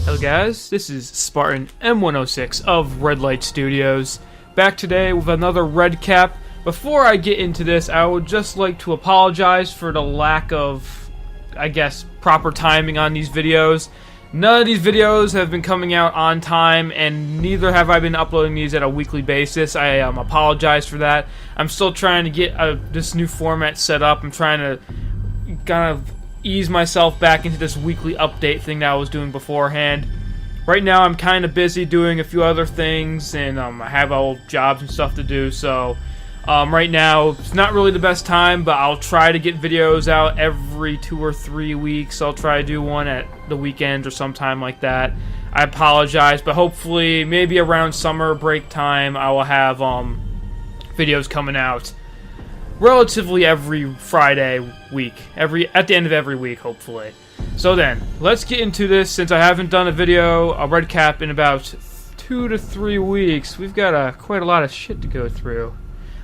Hello guys, this is Spartan M106 of Red Light Studios, back today with another Redcap. Before I get into this, I would just like to apologize for the lack of, proper timing on these videos. None of these videos have been coming out on time, and neither have I been uploading these at a weekly basis. I apologize for that. I'm still trying to get this new format set up. I'm trying to kind of ease myself back into this weekly update thing that I was doing beforehand. Right now I'm kind of busy doing a few other things, and I have all jobs and stuff to do, so right now it's not really the best time, but I'll try to get videos out every 2 or 3 weeks. I'll try to do one at the weekend or sometime like that. I apologize, but hopefully maybe around summer break time I will have videos coming out relatively every Friday week, at the end of every week, hopefully. So then, let's get into this. Since I haven't done a Redcap in about 2 to 3 weeks, we've got quite a lot of shit to go through.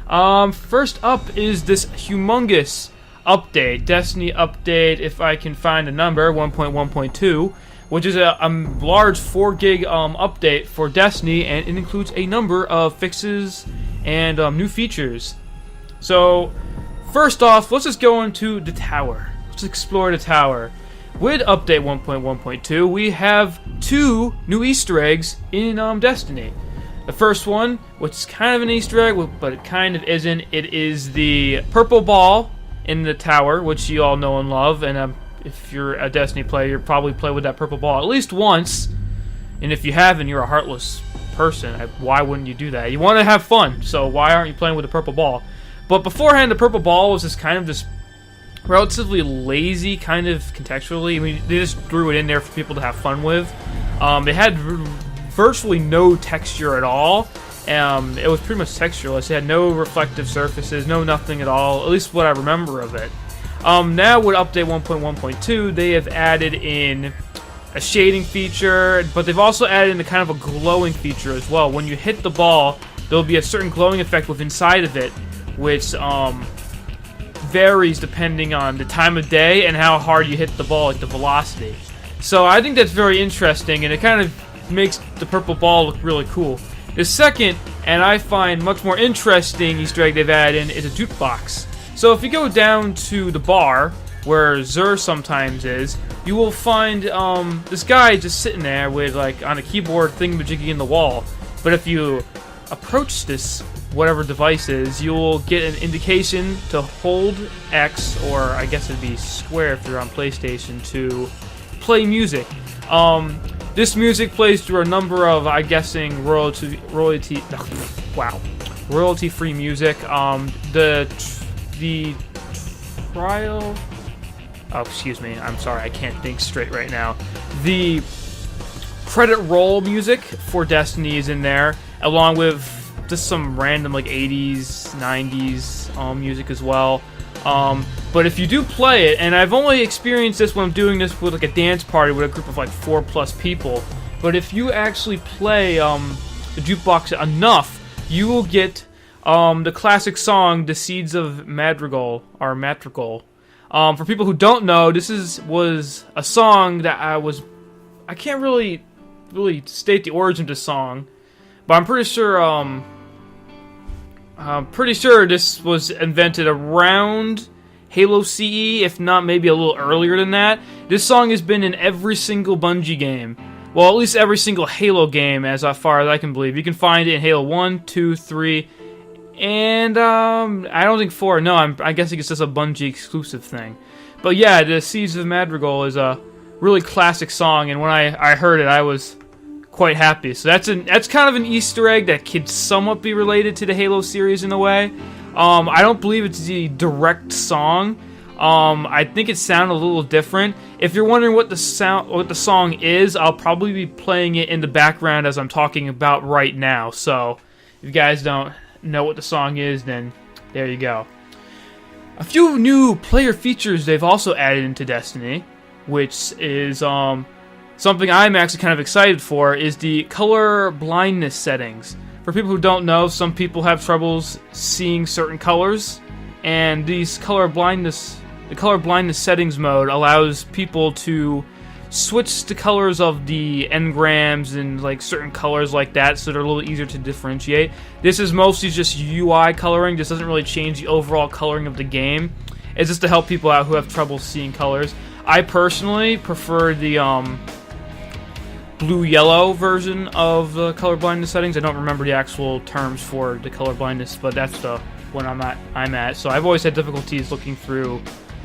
First up is this humongous update, Destiny update, if I can find a number, 1.1.2, which is a large 4 gig update for Destiny, and it includes a number of fixes and new features. So, first off, let's just go into the tower. Let's explore the tower. With update 1.1.2, we have 2 new Easter eggs in Destiny. The first one, which is kind of an Easter egg, but it kind of isn't, it is the purple ball in the tower, which you all know and love, and if you're a Destiny player, you'll probably play with that purple ball at least once, and if you haven't, you're a heartless person. Why wouldn't you do that? You want to have fun, so why aren't you playing with the purple ball? But beforehand, the purple ball was just kind of this relatively lazy, kind of contextually. I mean, they just threw it in there for people to have fun with. It had virtually no texture at all. It was pretty much textureless. It had no reflective surfaces, no nothing at all, at least what I remember of it. Now with update 1.1.2, they have added in a shading feature, but they've also added in a kind of a glowing feature as well. When you hit the ball, there'll be a certain glowing effect with inside of it, which varies depending on the time of day and how hard you hit the ball, like the velocity. So I think that's very interesting, and it kind of makes the purple ball look really cool. The second, and I find much more interesting Easter egg they've added in, is a jukebox. So if you go down to the bar, where Zur sometimes is, you will find this guy just sitting there with, like, on a keyboard thingamajiggy in the wall. But if you approach this whatever device is, you'll get an indication to hold X, or I guess it'd be square if you're on PlayStation, to play music. This music plays through a number of, I'm guessing, royalty-free music. The trial... Oh, excuse me, I'm sorry, I can't think straight right now. The credit roll music for Destiny is in there, along with just some random, like, 80s, 90s music as well. But if you do play it, and I've only experienced this when I'm doing this with, like, a dance party with a group of, like, 4+ people, but if you actually play the jukebox enough, you will get the classic song, The Seeds of Madrigal, or Madrigal. For people who don't know, this was a song that I can't really state the origin of the song, but I'm pretty sure this was invented around Halo CE, if not maybe a little earlier than that. This song has been in every single Bungie game. Well, at least every single Halo game, as far as I can believe. You can find it in Halo 1, 2, 3, and I don't think 4. No, I guess it's just a Bungie exclusive thing. But yeah, the Seeds of Madrigal is a really classic song, and when I heard it, I was quite happy. So that's kind of an Easter egg that could somewhat be related to the Halo series in a way. I don't believe it's the direct song. I think it sounded a little different. If you're wondering what the song is, I'll probably be playing it in the background as I'm talking about right now. So if you guys don't know what the song is, then there you go. A few new player features they've also added into Destiny, which is something I'm actually kind of excited for, is the color blindness settings. For people who don't know, some people have troubles seeing certain colors, and the color blindness settings mode allows people to switch the colors of the engrams and like certain colors like that, so they're a little easier to differentiate. This is mostly just UI coloring. This doesn't really change the overall coloring of the game. It's just to help people out who have trouble seeing colors. I personally prefer the blue-yellow version of the color blindness settings. I don't remember the actual terms for the color blindness, but that's the one I'm at. So I've always had difficulties looking through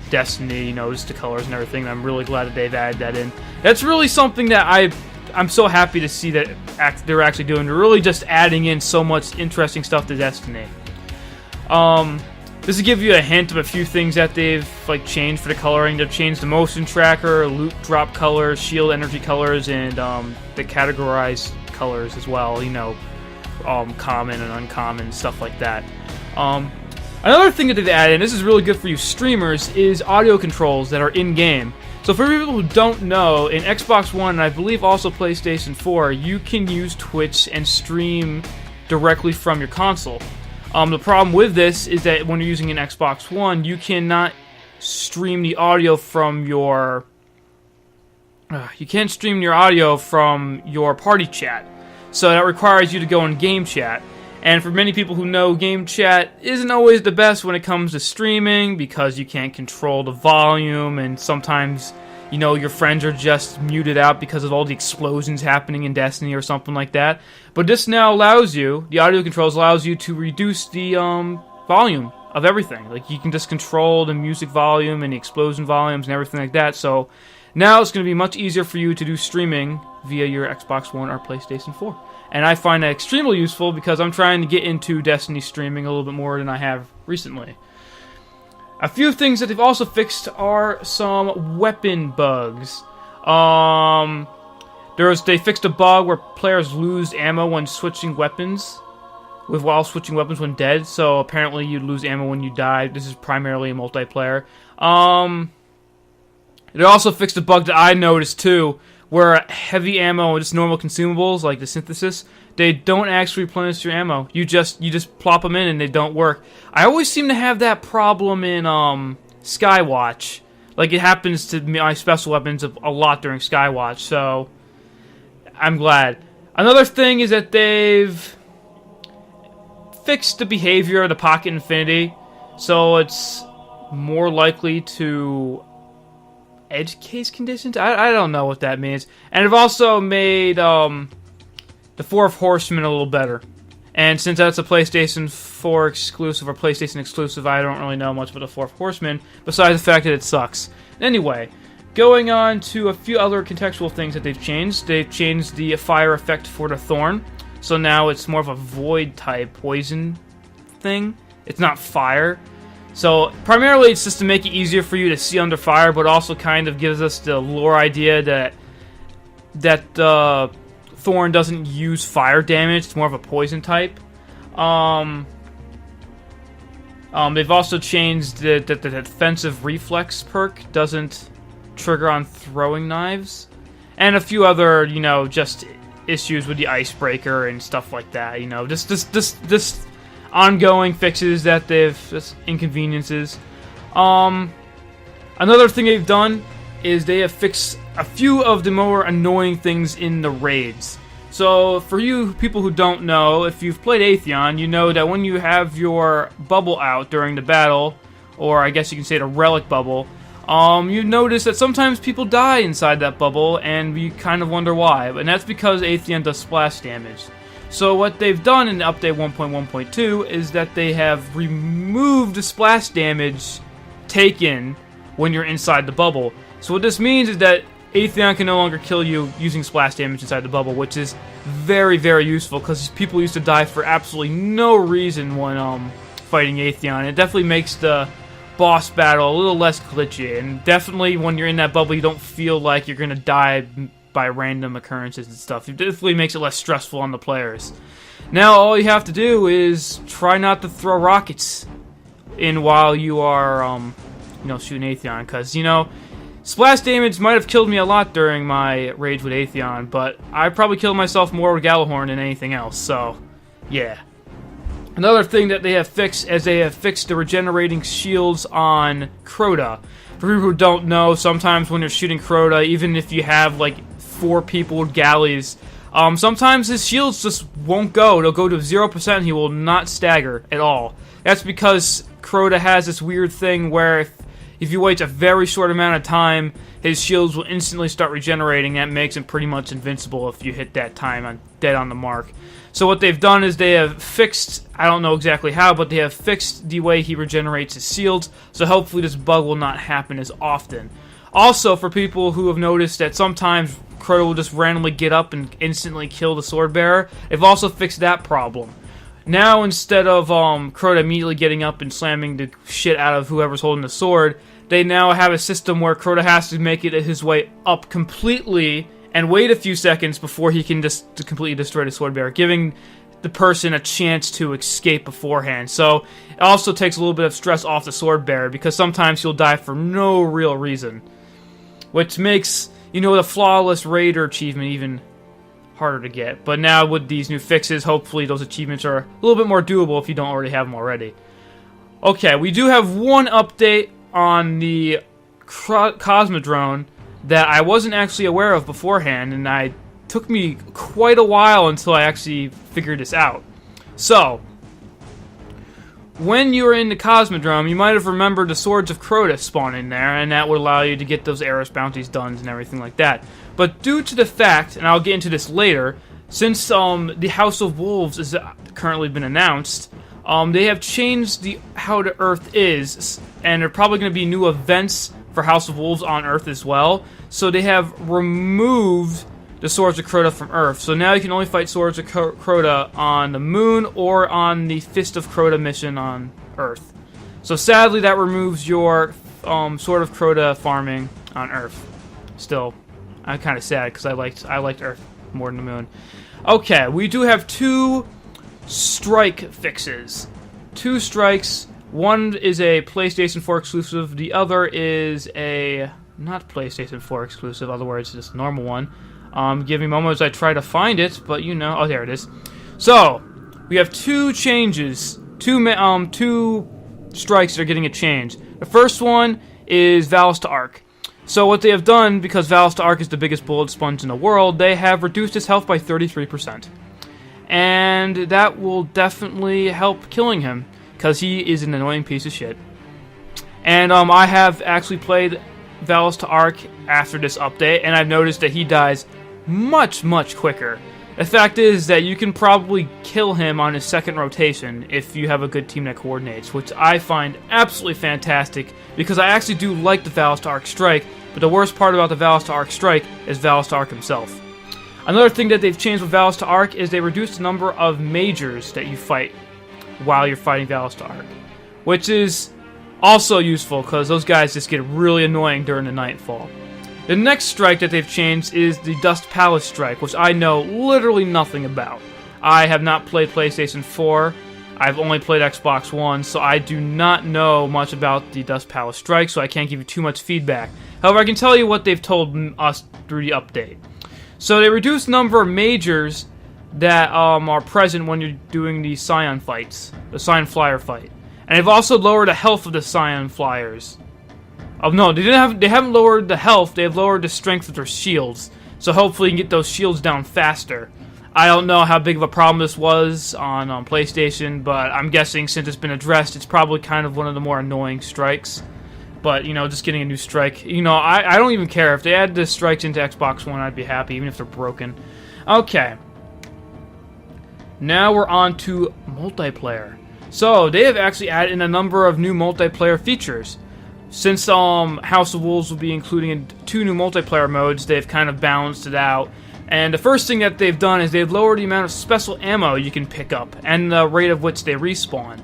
Destiny, you know, just the colors and everything. And I'm really glad that they've added that in. That's really something that I'm so happy to see that they're actually doing. They're really just adding in so much interesting stuff to Destiny. This will give you a hint of a few things that they've like changed for the coloring. They've changed the motion tracker, loot drop colors, shield energy colors, and the categorized colors as well. You know, common and uncommon, stuff like that. Another thing that they've added, and this is really good for you streamers, is audio controls that are in-game. So for people who don't know, in Xbox One, and I believe also PlayStation 4, you can use Twitch and stream directly from your console. The problem with this is that when you're using an Xbox One, you cannot stream the audio from your... you can't stream your audio from your party chat. So that requires you to go in game chat. And for many people who know, game chat isn't always the best when it comes to streaming because you can't control the volume, and sometimes, you know, your friends are just muted out because of all the explosions happening in Destiny or something like that. But this now allows you, the audio controls allows you to reduce the volume of everything. Like, you can just control the music volume and the explosion volumes and everything like that. So now it's going to be much easier for you to do streaming via your Xbox One or PlayStation 4. And I find that extremely useful because I'm trying to get into Destiny streaming a little bit more than I have recently. A few things that they've also fixed are some weapon bugs. They fixed a bug where players lose ammo when switching weapons, while switching weapons when dead. So apparently you'd lose ammo when you die. This is primarily a multiplayer. They also fixed a bug that I noticed too, where heavy ammo and just normal consumables like the synthesis, they don't actually replenish your ammo. You just plop them in and they don't work. I always seem to have that problem in Skywatch. Like, it happens to my special weapons a lot during Skywatch, so I'm glad. Another thing is that they've fixed the behavior of the Pocket Infinity, so it's more likely to edge case conditions? I don't know what that means. And they've also made the Fourth Horseman a little better. And since that's a PlayStation 4 exclusive or PlayStation exclusive, I don't really know much about the Fourth Horseman, besides the fact that it sucks. Anyway, going on to a few other contextual things that they've changed. They've changed the fire effect for the Thorn. So now it's more of a void type poison thing. It's not fire. So primarily it's just to make it easier for you to see under fire, but also kind of gives us the lore idea that Thorn doesn't use fire damage. It's more of a poison type. They've also changed that the defensive reflex perk doesn't trigger on throwing knives, and a few other, you know, just issues with the icebreaker and stuff like that. You know, this ongoing fixes that just inconveniences. Another thing they've done is they have fixed a few of the more annoying things in the raids. So for you people who don't know, if you've played Atheon, you know that when you have your bubble out during the battle, or I guess you can say the relic bubble, you notice that sometimes people die inside that bubble, and you kind of wonder why. And that's because Atheon does splash damage. So what they've done in update 1.1.2 is that they have removed the splash damage taken when you're inside the bubble. So what this means is that Atheon can no longer kill you using splash damage inside the bubble, which is very, very useful because people used to die for absolutely no reason when fighting Atheon. It definitely makes the boss battle a little less glitchy, and definitely when you're in that bubble you don't feel like you're gonna die by random occurrences and stuff. It definitely makes it less stressful on the players. Now all you have to do is try not to throw rockets in while you are shooting Atheon, because splash damage might have killed me a lot during my rage with Atheon, but I probably killed myself more with Gallahorn than anything else, so yeah. Another thing that they have fixed is they have fixed the regenerating shields on Crota. For people who don't know, sometimes when you're shooting Crota, even if you have like 4 people with galleys, sometimes his shields just won't go. They'll go to 0% and he will not stagger at all. That's because Crota has this weird thing where if you wait a very short amount of time, his shields will instantly start regenerating. That makes him pretty much invincible if you hit that time dead on the mark. So what they've done is they have fixed, I don't know exactly how, but they have fixed the way he regenerates his shields, so hopefully this bug will not happen as often. Also, for people who have noticed that sometimes Crota will just randomly get up and instantly kill the sword bearer, they've also fixed that problem. Now, instead of Crota immediately getting up and slamming the shit out of whoever's holding the sword, they now have a system where Crota has to make it his way up completely and wait a few seconds before he can just completely destroy the sword bearer, giving the person a chance to escape beforehand. So it also takes a little bit of stress off the sword bearer, because sometimes he'll die for no real reason, which makes, you know, the flawless raider achievement even harder to get. But now with these new fixes, hopefully those achievements are a little bit more doable if you don't already have them already. Okay, we do have one update on the Cosmodrome that I wasn't actually aware of beforehand, and it took me quite a while until I actually figured this out. So, when you were in the Cosmodrome, you might have remembered the Swords of Crota spawn in there, and that would allow you to get those Eris bounties done and everything like that. But due to the fact, and I'll get into this later, since the House of Wolves has currently been announced, they have changed how the Earth is, and there are probably going to be new events for House of Wolves on Earth as well. So they have removed the Swords of Crota from Earth. So now you can only fight Swords of Crota on the Moon or on the Fist of Crota mission on Earth. So sadly, that removes your Sword of Crota farming on Earth. Still, I'm kind of sad because I liked Earth more than the Moon. Okay, we do have 2 strike fixes. 2 strikes. One is a PlayStation 4 exclusive. The other is a not PlayStation 4 exclusive. In other words, just a normal one. Give me a moment as I try to find it, but you know, oh, there it is. So we have 2 changes, 2 strikes that are getting a change. The first one is Valis to Arc. So what they have done, because Valis to Arc is the biggest bullet sponge in the world, they have reduced his health by 33%, and that will definitely help killing him, because he is an annoying piece of shit. And I have actually played Valis to Arc after this update, and I've noticed that he dies much, much quicker. The fact is that you can probably kill him on his second rotation if you have a good team that coordinates, which I find absolutely fantastic, because I actually do like the Valis to Arc Strike, but the worst part about the Valis to Arc Strike is Valis to Arc himself. Another thing that they've changed with Valis to Arc is they reduced the number of majors that you fight while you're fighting Valis to Arc, which is also useful because those guys just get really annoying during the nightfall. The next strike that they've changed is the Dust Palace Strike, which I know literally nothing about. I have not played PlayStation 4, I've only played Xbox One, so I do not know much about the Dust Palace Strike, so I can't give you too much feedback. However, I can tell you what they've told us through the update. So they reduced the number of majors that are present when you're doing the Scion fights, the Scion Flyer fight. And they've also lowered the health of the Scion Flyers. Oh no, they haven't lowered the health, they have lowered the strength of their shields. So hopefully you can get those shields down faster. I don't know how big of a problem this was on PlayStation, but I'm guessing since it's been addressed, it's probably kind of one of the more annoying strikes. But, you know, just getting a new strike, you know, I don't even care. If they add the strikes into Xbox One, I'd be happy, even if they're broken. Okay. Now we're on to multiplayer. So, they have actually added in a number of new multiplayer features. Since House of Wolves will be including in 2 new multiplayer modes, they've kind of balanced it out. And the first thing that they've done is they've lowered the amount of special ammo you can pick up, and the rate of which they respawn.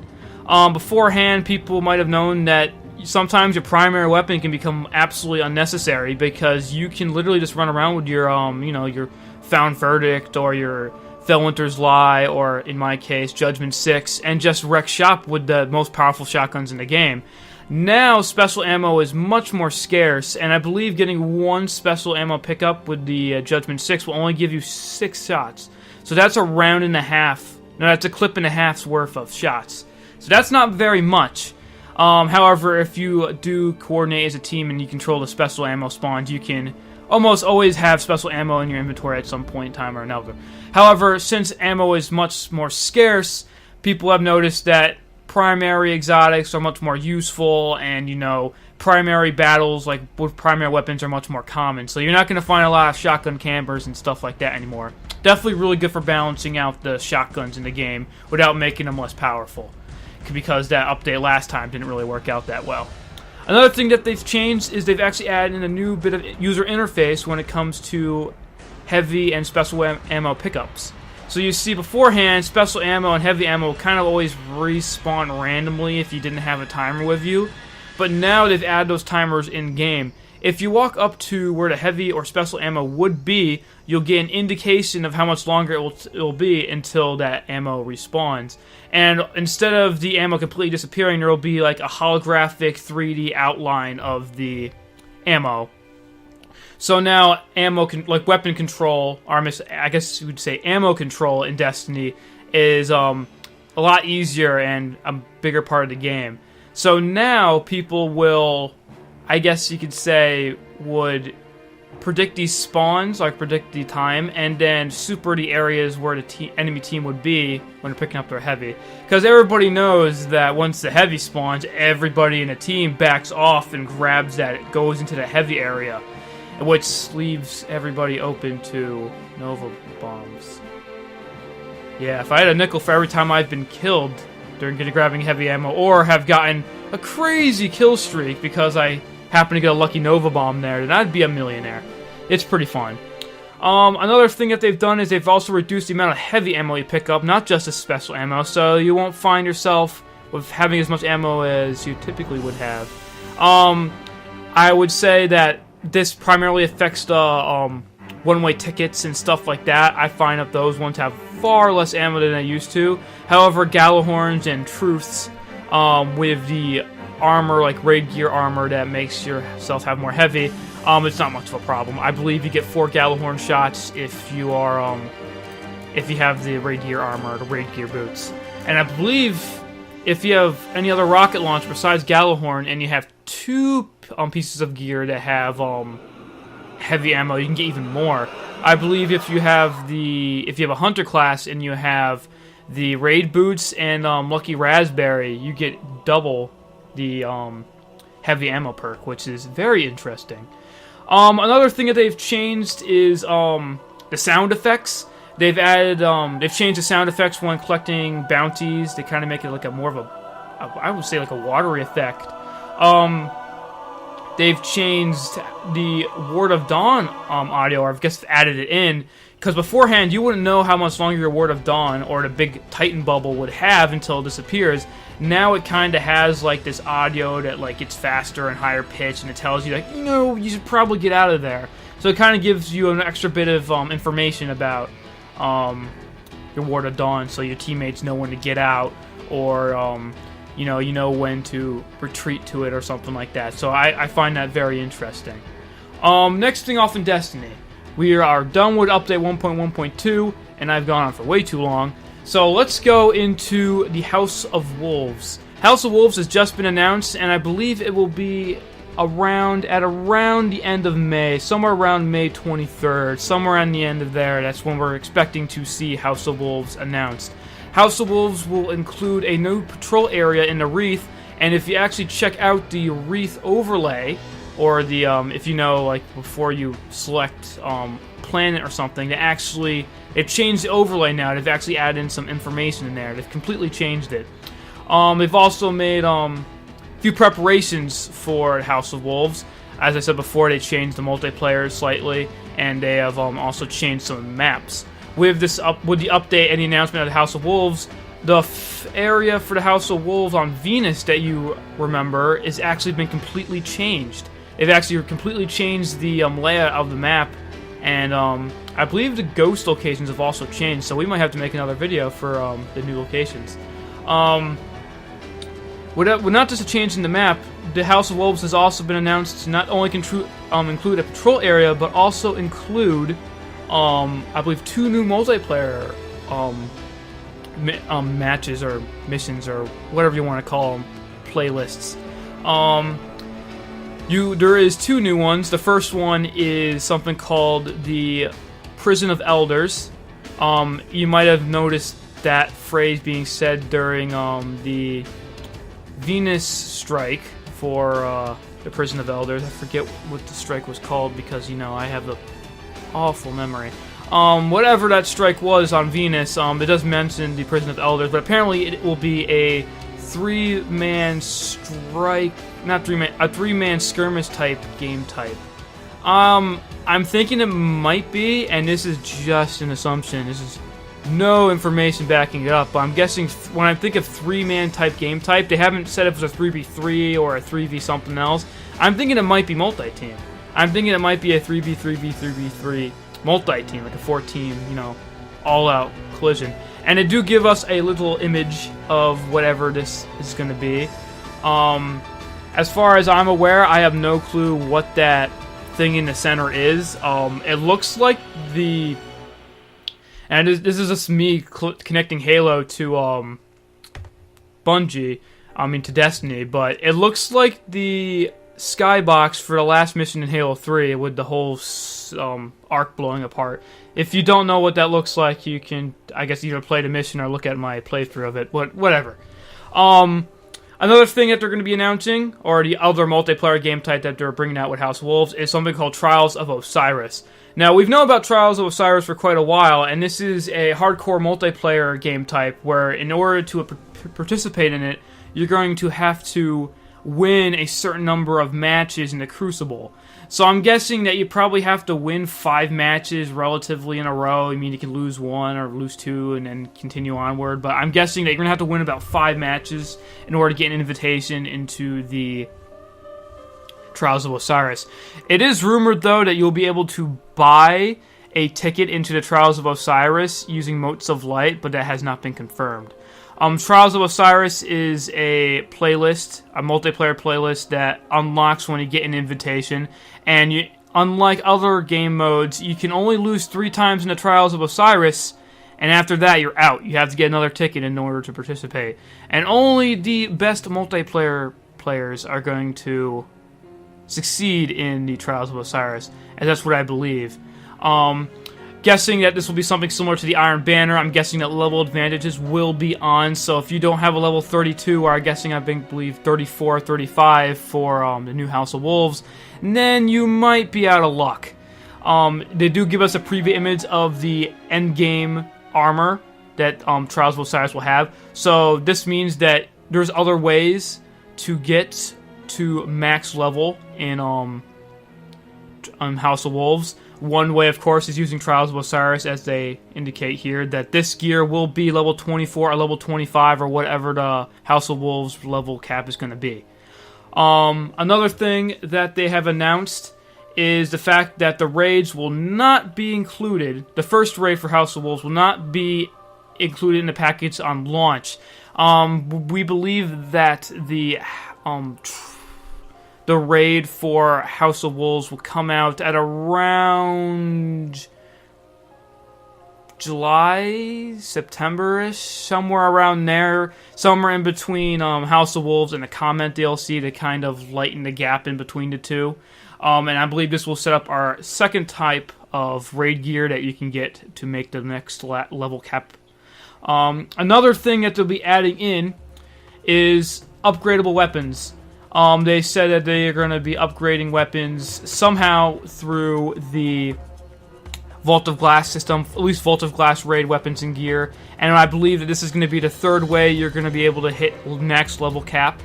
Beforehand, people might have known that sometimes your primary weapon can become absolutely unnecessary, because you can literally just run around with your, you know, your Found Verdict, or your Felwinter's Lie, or in my case, Judgment 6, and just wreck shop with the most powerful shotguns in the game. Now, special ammo is much more scarce, and I believe getting 1 special ammo pickup with the Judgment 6 will only give you 6 shots. So that's a round and a half No, that's a clip and a half's worth of shots. So that's not very much. However, if you do coordinate as a team and you control the special ammo spawns, you can almost always have special ammo in your inventory at some point in time or another. However, since ammo is much more scarce, people have noticed that primary exotics are much more useful, and, you know, primary battles, like, with primary weapons are much more common. So you're not going to find a lot of shotgun campers and stuff like that anymore. Definitely really good for balancing out the shotguns in the game without making them less powerful, because that update last time didn't really work out that well. Another thing that they've changed is they've actually added in a new bit of user interface when it comes to heavy and special ammo pickups. So you see beforehand, special ammo and heavy ammo kind of always respawn randomly if you didn't have a timer with you. But now they've added those timers in-game. If you walk up to where the heavy or special ammo would be, you'll get an indication of how much longer it will be until that ammo respawns. And instead of the ammo completely disappearing, there will be like a holographic 3D outline of the ammo. So now ammo, like weapon control, I guess you would say ammo control in Destiny is a lot easier and a bigger part of the game. So now people will, I guess you could say, would predict these spawns, like predict the time, and then super the areas where the enemy team would be when they're picking up their heavy. Because everybody knows that once the heavy spawns, everybody in the team backs off and grabs that. It goes into the heavy area, which leaves everybody open to Nova bombs. Yeah, if I had a nickel for every time I've been killed during grabbing heavy ammo, or have gotten a crazy kill streak because I happen to get a lucky Nova bomb there, then I'd be a millionaire. It's pretty fun. Another thing that they've done is they've also reduced the amount of heavy ammo you pick up, not just the special ammo, so you won't find yourself with having as much ammo as you typically would have. I would say that this primarily affects the one-way tickets and stuff like that. I find that those ones have far less ammo than they used to. However, Gallahorns and Truths with the armor, like raid gear armor that makes yourself have more heavy, it's not much of a problem. I believe you get 4 Gallahorn shots if you are if you have the raid gear armor, the raid gear boots. And I believe if you have any other rocket launch besides Gallahorn and you have 2 pieces of gear that have heavy ammo, you can get even more. I believe if you have a hunter class and you have the raid boots and lucky raspberry, you get double the heavy ammo perk, which is very interesting. Another thing that they've changed is the sound effects. They've changed the sound effects when collecting bounties. They kind of make it like I would say like a watery effect. They've changed the Ward of Dawn audio, or I guess added it in, because beforehand you wouldn't know how much longer your Ward of Dawn or the big Titan bubble would have until it disappears. Now it kind of has like this audio that like gets faster and higher pitch, and it tells you like, you know, you should probably get out of there. So it kind of gives you an extra bit of information about your Ward of Dawn, so your teammates know when to get out, or you know when to retreat to it or something like that. So I find that very interesting. Next thing off in Destiny, we are done with update 1.1.2, and I've gone on for way too long. So let's go into the House of Wolves. House of Wolves has just been announced, and I believe it will be around the end of May, somewhere around May 23rd, somewhere on the end of there. That's when we're expecting to see House of Wolves announced. House of Wolves will include a new patrol area in the Wreath, and if you actually check out the Wreath overlay, or the, if you know, like, before you select planet or something, they've changed the overlay now. They've actually added in some information in there. They've completely changed it. They've also made a few preparations for House of Wolves. As I said before, they changed the multiplayer slightly, and they have also changed some maps. With the update and the announcement of the House of Wolves, the area for the House of Wolves on Venus that you remember is actually been completely changed. They've actually completely changed the layout of the map, and I believe the ghost locations have also changed, so we might have to make another video for the new locations. With not just a change in the map, the House of Wolves has also been announced to not only include a patrol area, but also include I believe 2 new multiplayer matches or missions or whatever you want to call them, playlists. There is 2 new ones. The first one is something called the Prison of Elders. You might have noticed that phrase being said during the Venus strike for the Prison of Elders. I forget what the strike was called because, I have an awful memory. Whatever that strike was on Venus, it does mention the Prison of Elders, but apparently it will be a 3-man strike, not 3-man, a 3-man skirmish type game type. I'm thinking it might be, and this is just an assumption. This is no information backing it up, but I'm guessing when I think of 3-man type game type, they haven't said if it's a 3v3 or a 3v something else. I'm thinking it might be multi-team. I'm thinking it might be a 3v3 multi-team, like a 4-team, all-out collision. And they do give us a little image of whatever this is going to be. As far as I'm aware, I have no clue what that thing in the center is. It looks like and this is just me connecting Halo to Bungie, to Destiny, but it looks like the skybox for the last mission in Halo 3 with the whole arc blowing apart. If you don't know what that looks like, you can, I guess, either play the mission or look at my playthrough of it, but whatever. Another thing that they're going to be announcing, or the other multiplayer game type that they're bringing out with House of Wolves, is something called Trials of Osiris. Now, we've known about Trials of Osiris for quite a while, and this is a hardcore multiplayer game type where in order to participate in it, you're going to have to win a certain number of matches in the Crucible. So I'm guessing that you probably have to win 5 matches relatively in a row. You can lose 1 or lose 2 and then continue onward. But I'm guessing that you're going to have to win about 5 matches in order to get an invitation into the Trials of Osiris. It is rumored, though, that you'll be able to buy a ticket into the Trials of Osiris using Motes of Light, but that has not been confirmed. Trials of Osiris is a playlist, a multiplayer playlist that unlocks when you get an invitation. And unlike other game modes, you can only lose 3 times in the Trials of Osiris, and after that you're out. You have to get another ticket in order to participate. And only the best multiplayer players are going to succeed in the Trials of Osiris, and that's what I believe. Guessing that this will be something similar to the Iron Banner. I'm guessing that level advantages will be on, so if you don't have a level 32, or I'm guessing I believe 34, 35 for the new House of Wolves, then you might be out of luck. They do give us a preview image of the endgame armor that Trials of Osiris will have, so this means that there's other ways to get to max level in House of Wolves. One way, of course, is using Trials of Osiris, as they indicate here, that this gear will be level 24 or level 25 or whatever the House of Wolves level cap is going to be. Another thing that they have announced is the fact that the raids will not be included. The first raid for House of Wolves will not be included in the package on launch. We believe that the raid for House of Wolves will come out at around July, September-ish, somewhere around there, somewhere in between House of Wolves and the Comment DLC to kind of lighten the gap in between the two. And I believe this will set up our second type of raid gear that you can get to make the next level cap. Another thing that they'll be adding in is upgradable weapons. They said that they are going to be upgrading weapons somehow through the Vault of Glass system, at least Vault of Glass raid weapons and gear. And I believe that this is going to be the third way you're going to be able to hit max level cap.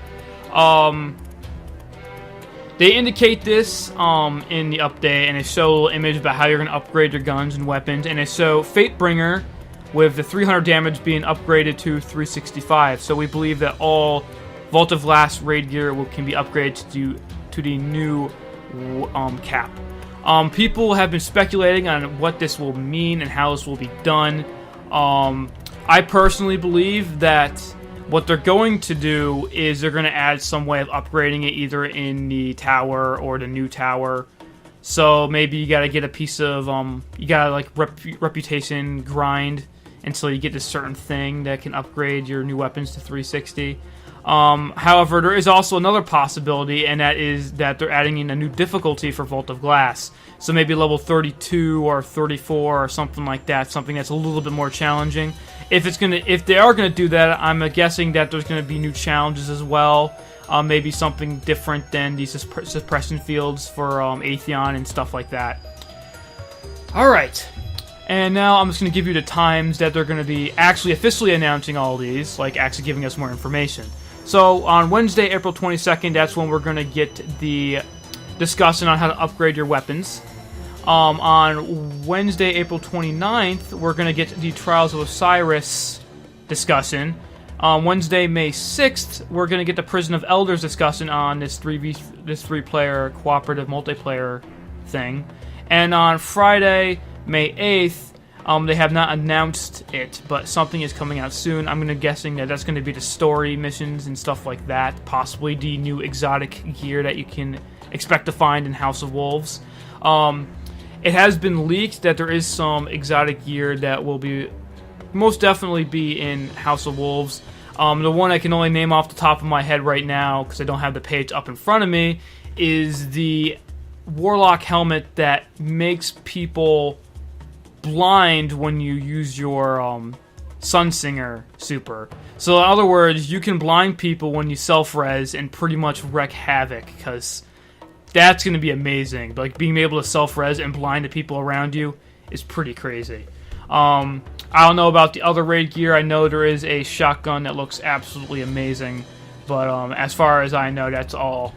They indicate this in the update, and they show a little image about how you're going to upgrade your guns and weapons. And they show Fatebringer with the 300 damage being upgraded to 365. So we believe that all Vault of Glass raid gear can be upgraded to the new cap. People have been speculating on what this will mean and how this will be done. I personally believe that what they're going to do is they're going to add some way of upgrading it either in the tower or the new tower. So maybe you got to get a piece of, you got to like reputation grind until you get this certain thing that can upgrade your new weapons to 360. However, there is also another possibility, and that is that they're adding in a new difficulty for Vault of Glass. So maybe level 32 or 34 or something like that, something that's a little bit more challenging. If they are gonna do that, I'm guessing that there's gonna be new challenges as well. Maybe something different than these suppression fields for Atheon and stuff like that. Alright, and now I'm just going to give you the times that they're going to be actually officially announcing all these, like actually giving us more information. So on Wednesday, April 22nd, that's when we're going to get the discussion on how to upgrade your weapons. On Wednesday, April 29th, we're going to get the Trials of Osiris discussion. On Wednesday, May 6th, we're going to get the Prison of Elders discussion on this 3-player cooperative multiplayer thing. And on Friday, May 8th, they have not announced it, but something is coming out soon. I'm guessing that that's going to be the story missions and stuff like that. Possibly the new exotic gear that you can expect to find in House of Wolves. It has been leaked that there is some exotic gear that will be most definitely be in House of Wolves. The one I can only name off the top of my head right now, because I don't have the page up in front of me, is the Warlock helmet that makes people blind when you use your Sunsinger super. So in other words, you can blind people when you self-res and pretty much wreak havoc, because that's going to be amazing. Like, being able to self-res and blind the people around you is pretty crazy. I don't know about the other raid gear. I know there is a shotgun that looks absolutely amazing, but as far as I know, that's all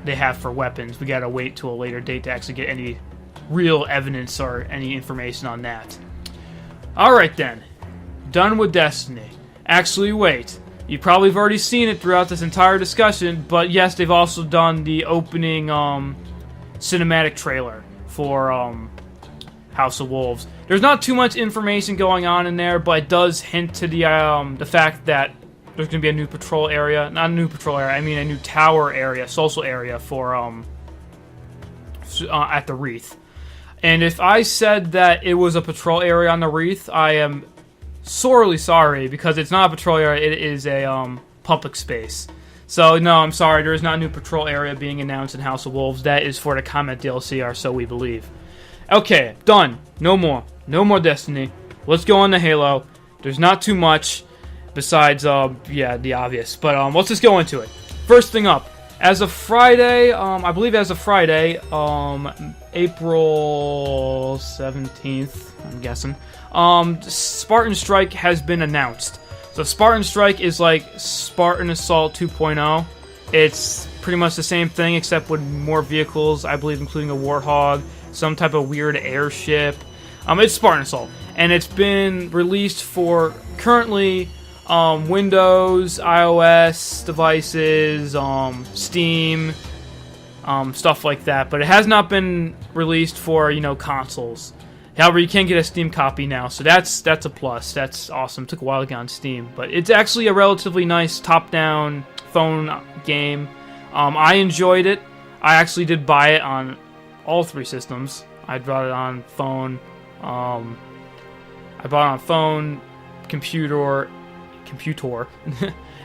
they have for weapons. We gotta wait till a later date to actually get any real evidence or any information on that. Alright then, done with Destiny. Actually, wait. You probably have already seen it throughout this entire discussion, but yes, they've also done the opening cinematic trailer for House of Wolves. There's not too much information going on in there, but it does hint to the fact that there's going to be a new patrol area. Not a new patrol area, I mean a new tower area, social area for at the Wreath. And if I said that it was a patrol area on the Wreath, I am sorely sorry, because it's not a patrol area, it is a public space. So no, I'm sorry, there is not a new patrol area being announced in House of Wolves. That is for the Combat DLC, or so we believe. Okay, done. No more. No more Destiny. Let's go on to Halo. There's not too much besides, yeah, the obvious. But let's just go into it. First thing up. As of Friday, I believe as of Friday, April 17th, I'm guessing, Spartan Strike has been announced. So Spartan Strike is like Spartan Assault 2.0. It's pretty much the same thing, except with more vehicles, I believe, including a Warthog, some type of weird airship. It's Spartan Assault, and it's been released for currently Windows, iOS devices, Steam, stuff like that. But it has not been released for, consoles. However, you can get a Steam copy now, so that's a plus. That's awesome. It took a while to get on Steam, but it's actually a relatively nice top-down phone game. I enjoyed it. I actually did buy it on all 3 systems. I bought it on phone. I bought it on phone, computer,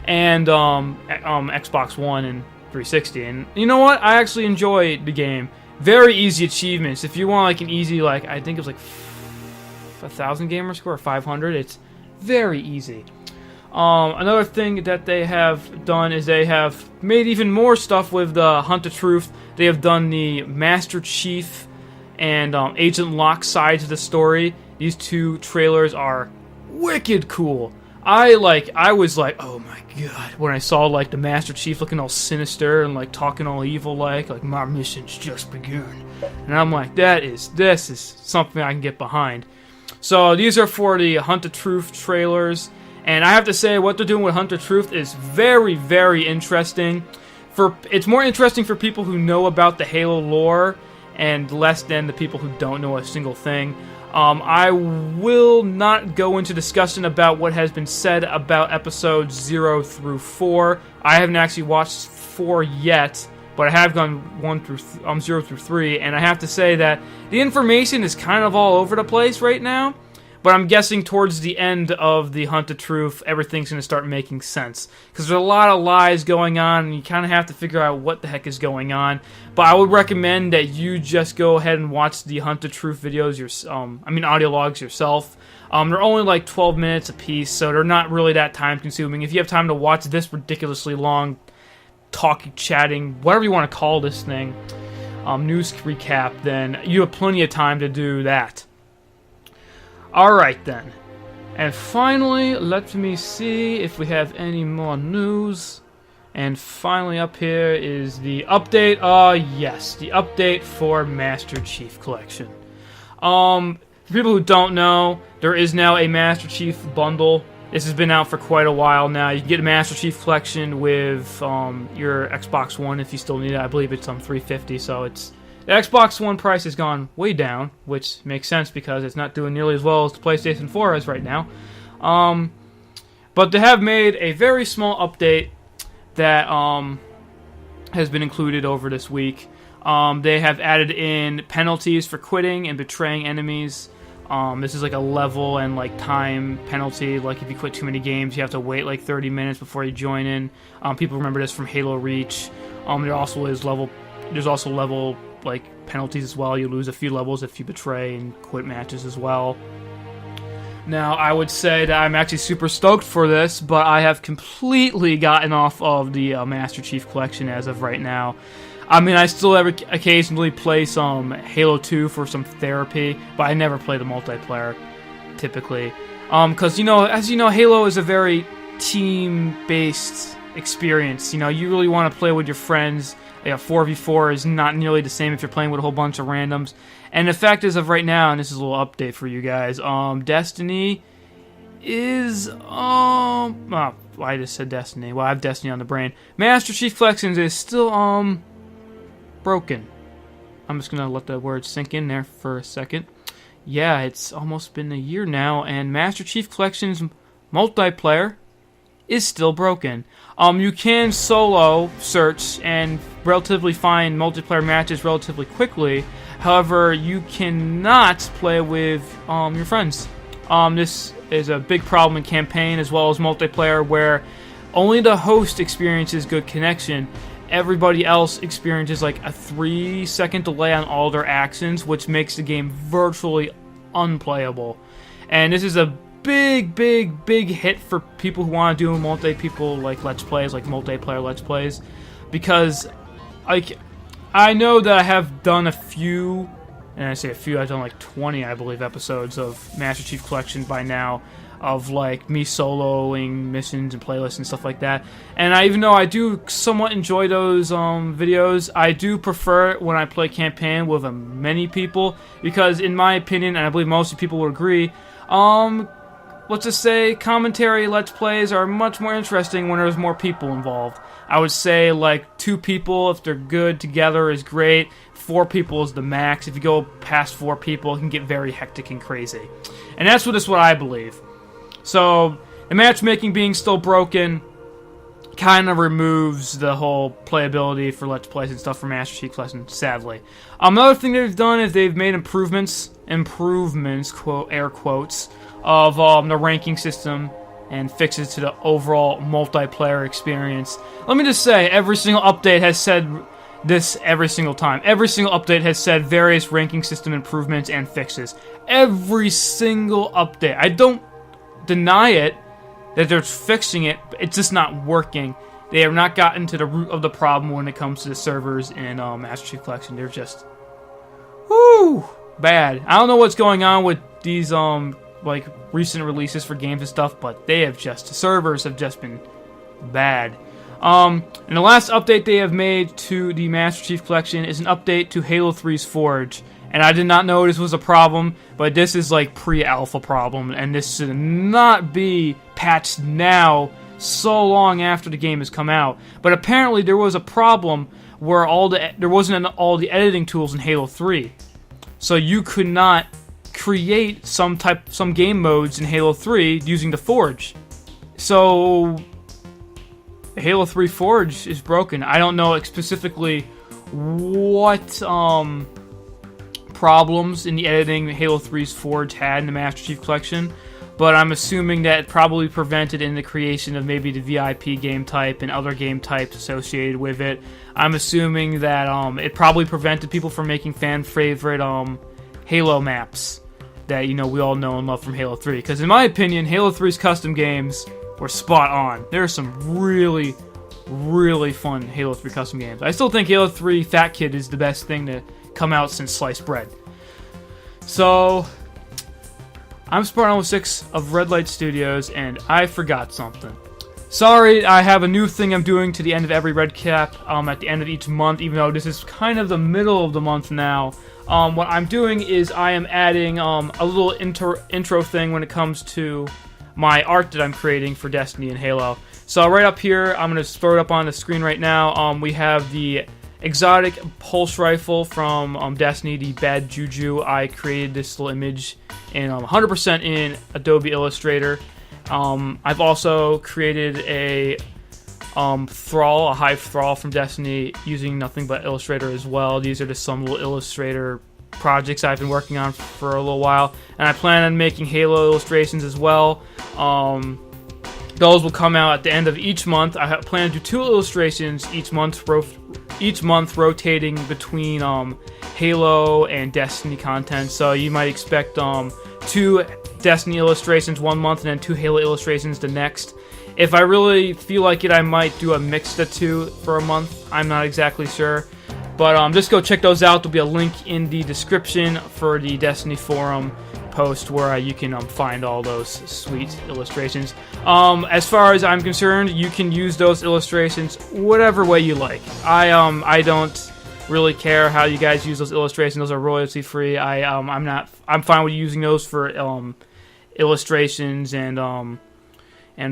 and Xbox One and 360. And you know what? I actually enjoyed the game. Very easy achievements. If you want like an easy, like I think it was like 1,000 gamer score or 500, it's very easy. Another thing that they have done is they have made even more stuff with the Hunt the Truth. They have done the Master Chief and Agent Locke sides of the story. These 2 trailers are wicked cool. I was like, oh my god, when I saw like the Master Chief looking all sinister and like talking all evil like my mission's just begun. And I'm like, this is something I can get behind. So these are for the Hunt the Truth trailers. And I have to say, what they're doing with Hunt the Truth is very, very interesting. It's more interesting for people who know about the Halo lore, and less than the people who don't know a single thing. I will not go into discussion about what has been said about episodes 0 through 4. I haven't actually watched 4 yet, but I have gone 0 through 3, and I have to say that the information is kind of all over the place right now. But I'm guessing towards the end of the Hunt of Truth, everything's going to start making sense. Because there's a lot of lies going on, and you kind of have to figure out what the heck is going on. But I would recommend that you just go ahead and watch the Hunt of Truth videos, audio logs yourself. They're only like 12 minutes a piece, so they're not really that time consuming. If you have time to watch this ridiculously long talking, chatting, whatever you want to call this thing, news recap, then you have plenty of time to do that. Alright then. And finally, let me see if we have any more news. And finally up here is the update. Yes, the update for Master Chief Collection. For people who don't know, there is now a Master Chief bundle. This has been out for quite a while now. You can get a Master Chief Collection with your Xbox One if you still need it. I believe it's $350, so it's... The Xbox One price has gone way down, which makes sense because it's not doing nearly as well as the PlayStation 4 is right now. But they have made a very small update that has been included over this week. They have added in penalties for quitting and betraying enemies. This is like a level and like time penalty. Like if you quit too many games, you have to wait like 30 minutes before you join in. People remember this from Halo Reach. There's also level like penalties as well. You lose a few levels if you betray and quit matches as well. Now, I would say that I'm actually super stoked for this, but I have completely gotten off of the Master Chief Collection as of right now. I mean, I still occasionally play some Halo 2 for some therapy, but I never play the multiplayer, typically. Because, as you know, Halo is a very team-based experience. You really want to play with your friends. 4v4 is not nearly the same if you're playing with a whole bunch of randoms. And the fact is, of right now, and this is a little update for you guys, Destiny is, I just said Destiny. Well, I have Destiny on the brain. Master Chief Collection is still, broken. I'm just gonna let the word sink in there for a second. Yeah, it's almost been a year now, and Master Chief Collection's multiplayer is still broken. You can solo search and relatively find multiplayer matches relatively quickly. However, you cannot play with your friends. This is a big problem in campaign as well as multiplayer, where only the host experiences good connection. Everybody else experiences like a 3-second delay on all their actions, which makes the game virtually unplayable. And this is a big hit for people who want to do multi-people like Let's Plays, like multiplayer Let's Plays, because I know that I have done a few, and I say a few, I've done like 20, I believe, episodes of Master Chief Collection by now, of like me soloing missions and playlists and stuff like that. And even though I do somewhat enjoy those videos, I do prefer when I play campaign with many people, because in my opinion, and I believe most people would agree, let's just say commentary Let's Plays are much more interesting when there's more people involved. I would say like 2 people, if they're good together, is great. 4 people is the max. If you go past 4 people, it can get very hectic and crazy. And that's what I believe. So the matchmaking being still broken kind of removes the whole playability for Let's Plays and stuff for Master Chief Collection, sadly. Another thing they've done is they've made improvements, quote, air quotes, of the ranking system and fixes to the overall multiplayer experience. Let me just say, every single update has said this every single time. Every single update has said various ranking system improvements and fixes. Every single update. I don't deny it, that they're fixing it, but it's just not working. They have not gotten to the root of the problem when it comes to the servers in Master Chief Collection. They're just, whoo, bad. I don't know what's going on with these like recent releases for games and stuff, but the servers have just been bad. And the last update they have made to the Master Chief Collection is an update to Halo 3's Forge. And I did not know this was a problem, but this is like pre-alpha problem, and this should not be patched now, so long after the game has come out. But apparently there was a problem where there wasn't all the editing tools in Halo 3, so you could not create some game modes in Halo 3 using the Forge. So Halo 3 Forge is broken. I don't know specifically what problems in the editing Halo 3's Forge had in the Master Chief Collection, but I'm assuming that it probably prevented in the creation of maybe the VIP game type and other game types associated with it. I'm assuming that it probably prevented people from making fan favorite Halo maps that, you know, we all know and love from Halo 3. Because in my opinion, Halo 3's custom games were spot on. There are some really, really fun Halo 3 custom games. I still think Halo 3 Fat Kid is the best thing to come out since sliced bread. So, I'm Spartan 06 of Red Light Studios, and I forgot something. Sorry, I have a new thing I'm doing to the end of every Redcap, at the end of each month, even though this is kind of the middle of the month now. What I'm doing is I am adding a little intro thing when it comes to my art that I'm creating for Destiny and Halo. So right up here, I'm going to throw it up on the screen right now. We have the exotic pulse rifle from Destiny, the Bad Juju. I created this little image in 100% in Adobe Illustrator. I've also created a Thrall, a Hive Thrall from Destiny, using nothing but Illustrator as well. These are just some little Illustrator projects I've been working on for a little while, and I plan on making Halo illustrations as well. Those will come out at the end of each month. I plan to do 2 illustrations each month, rotating between Halo and Destiny content. So you might expect 2 Destiny illustrations one month and then 2 Halo illustrations the next. If I really feel like it, I might do a mix of the 2 for a month. I'm not exactly sure. But just go check those out. There'll be a link in the description for the Destiny forum post where you can find all those sweet illustrations. As far as I'm concerned, you can use those illustrations whatever way you like. I don't really care how you guys use those illustrations. Those are royalty free. I'm fine with using those for illustrations and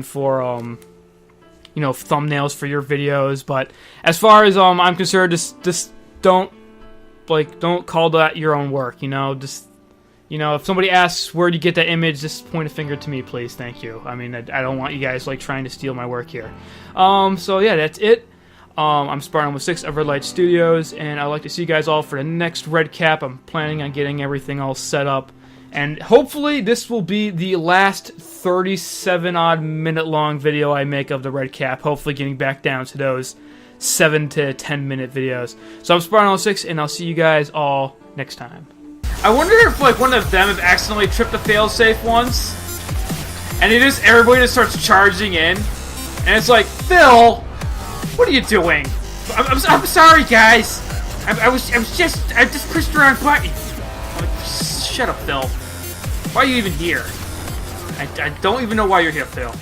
for you know, thumbnails for your videos. But as far as I'm concerned, just don't call that your own work. You know, just, you know, if somebody asks where do you get that image, just point a finger to me, please. Thank you. I mean, I don't want you guys trying to steal my work here. So yeah, that's it. I'm Spartan 06 of Red Light Studios, and I'd like to see you guys all for the next Redcap. I'm planning on getting everything all set up, and hopefully this will be the last 37-odd minute long video I make of the Redcap, hopefully getting back down to those 7 to 10 minute videos. So I'm Spartan 06, and I'll see you guys all next time. I wonder if one of them have accidentally tripped the failsafe once, and everybody just starts charging in, and it's like, Phil, what are you doing? I'm sorry, guys. I just pushed the wrong button. Shut up, Phil. Why are you even here? I don't even know why you're here, Phil.